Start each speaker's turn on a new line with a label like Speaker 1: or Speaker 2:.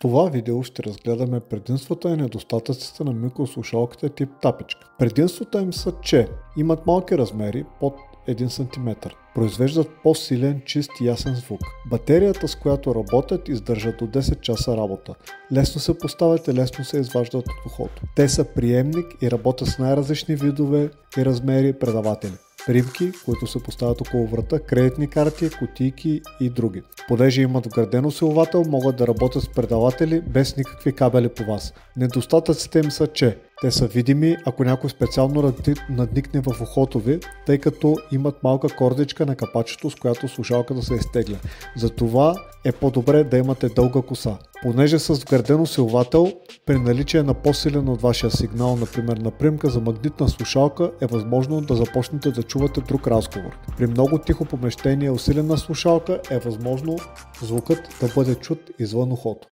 Speaker 1: това видео ще разгледаме предимствата и недостатъците на микрослушалките тип тапичка. Предимствата им са, че имат малки размери под 1 см, произвеждат по-силен, чист и ясен звук. Батерията, с която работят, издържа до 10 часа работа. Лесно се поставят и лесно се изваждат от ухото. Те са приемник и работят с най-различни видове и размери предаватели. Примки, които се поставят около врата, кредитни карти, кутийки и други. Понеже имат вграден усилвател, могат да работят с предаватели без никакви кабели по вас. Недостатъците им са, че те са видими, ако някой специално надникне в ухото ви, тъй като имат малка кордичка на капачето, с която слушалката се изтегля. Затова е по-добре да имате дълга коса. Понеже с вграден усилвател, при наличие на по-силен от вашия сигнал, например на примка за магнитна слушалка, е възможно да започнете да чувате друг разговор. При много тихо помещение усилена слушалка е възможно звукът да бъде чут извън ухото.